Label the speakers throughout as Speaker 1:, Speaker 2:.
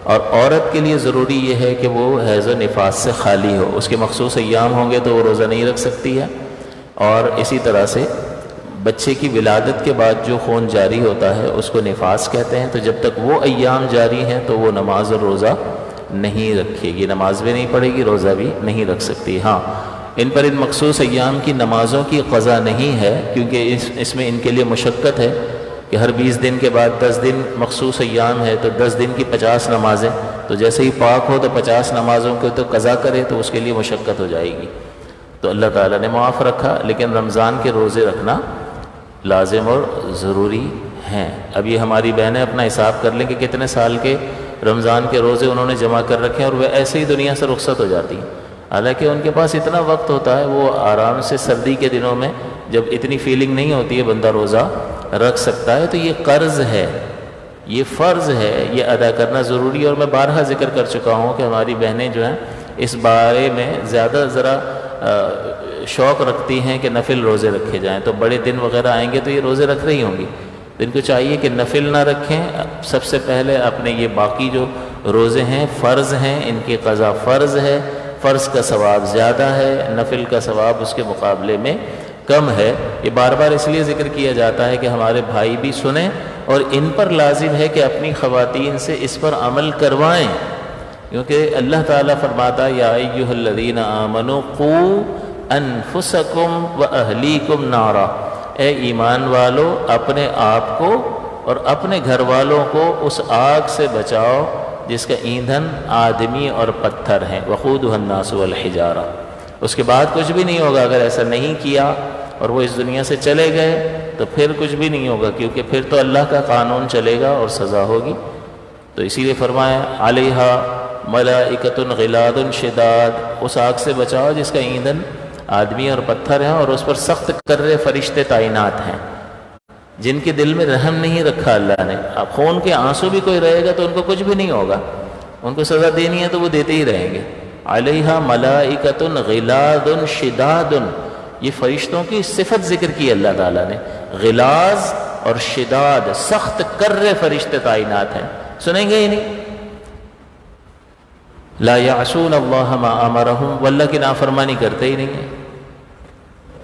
Speaker 1: اور عورت کے لیے ضروری یہ ہے کہ وہ حیض و نفاس سے خالی ہو، اس کے مخصوص ایام ہوں گے تو وہ روزہ نہیں رکھ سکتی ہے۔ اور اسی طرح سے بچے کی ولادت کے بعد جو خون جاری ہوتا ہے اس کو نفاس کہتے ہیں، تو جب تک وہ ایام جاری ہیں تو وہ نماز اور روزہ نہیں رکھے گی، نماز بھی نہیں پڑھے گی، روزہ بھی نہیں رکھ سکتی۔ ہاں، ان پر ان مخصوص ایام کی نمازوں کی قضا نہیں ہے، کیونکہ اس میں ان کے لیے مشقت ہے کہ ہر 20 دن کے بعد 10 دن مخصوص ایام ہے تو 10 دن کی 50 نمازیں، تو جیسے ہی پاک ہو تو 50 نمازوں کو تو قضا کرے تو اس کے لیے مشقت ہو جائے گی، تو اللہ تعالیٰ نے معاف رکھا۔ لیکن رمضان کے روزے رکھنا لازم اور ضروری ہیں۔ اب یہ ہماری بہنیں اپنا حساب کر لیں کہ کتنے سال کے رمضان کے روزے انہوں نے جمع کر رکھے ہیں اور وہ ایسے ہی دنیا سے رخصت ہو جاتی ہیں، حالانکہ ان کے پاس اتنا وقت ہوتا ہے، وہ آرام سے سردی کے دنوں میں جب اتنی فیلنگ نہیں ہوتی ہے بندہ روزہ رکھ سکتا ہے۔ تو یہ قرض ہے، یہ فرض ہے، یہ ادا کرنا ضروری ہے۔ اور میں بارہا ذکر کر چکا ہوں کہ ہماری بہنیں جو ہیں اس بارے میں زیادہ ذرا شوق رکھتی ہیں کہ نفل روزے رکھے جائیں، تو بڑے دن وغیرہ آئیں گے تو یہ روزے رکھ رہی ہوں گی، تو ان کو چاہیے کہ نفل نہ رکھیں، سب سے پہلے اپنے یہ باقی جو روزے ہیں فرض ہیں، ان کی قضا فرض ہے، فرض کا ثواب زیادہ ہے، نفل کا ثواب اس کے مقابلے میں کم ہے۔ یہ بار بار اس لیے ذکر کیا جاتا ہے کہ ہمارے بھائی بھی سنیں اور ان پر لازم ہے کہ اپنی خواتین سے اس پر عمل کروائیں، کیونکہ اللہ تعالیٰ فرماتا ہے یا ایھا الذین آمنوا قوا انفسکم واہلیکم نارا، اے ایمان والو اپنے آپ کو اور اپنے گھر والوں کو اس آگ سے بچاؤ جس کا ایندھن آدمی اور پتھر ہیں، وقودھا الناس والحجارہ۔ اس کے بعد کچھ بھی نہیں ہوگا اگر ایسا نہیں کیا اور وہ اس دنیا سے چلے گئے تو پھر کچھ بھی نہیں ہوگا، کیونکہ پھر تو اللہ کا قانون چلے گا اور سزا ہوگی۔ تو اسی لیے فرمایا علیہا ملائکۃ غلاد شداد، اس آگ سے بچاؤ جس کا ایندھن آدمی اور پتھر ہیں اور اس پر سخت کرے فرشتے تعینات ہیں، جن کے دل میں رحم نہیں رکھا اللہ نے۔ اب خون کے آنسو بھی کوئی رہے گا تو ان کو کچھ بھی نہیں ہوگا، ان کو سزا دینی ہے تو وہ دیتے ہی رہیں گے۔ علیہا ملائکۃ غلاد شداد، یہ فرشتوں کی صفت ذکر کی اللہ تعالیٰ نے، غلاظ اور شداد، سخت کرے فرشتے تعینات ہیں، سنیں گے ہی نہیں۔ لا یعصون اللہ ما امرہم، وہ اللہ کی نافرمانی کرتے ہی نہیں ہیں،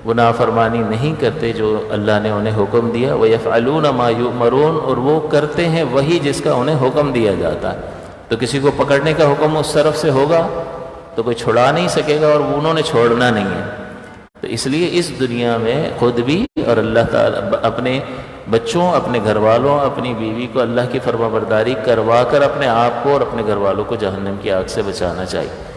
Speaker 1: وہ نافرمانی نہیں کرتے جو اللہ نے انہیں حکم دیا۔ وَيَفْعَلُونَ مَا يُؤْمَرُونَ، اور وہ کرتے ہیں وہی جس کا انہیں حکم دیا جاتا ہے۔ تو کسی کو پکڑنے کا حکم اس طرف سے ہوگا تو کوئی چھڑا نہیں سکے گا اور انہوں نے چھوڑنا نہیں ہے۔ تو اس لیے اس دنیا میں خود بھی اور اللہ تعالیٰ اپنے بچوں، اپنے گھر والوں، اپنی بیوی کو اللہ کی فرما برداری کروا کر اپنے آپ کو اور اپنے گھر والوں کو جہنم کی آگ سے بچانا چاہیے۔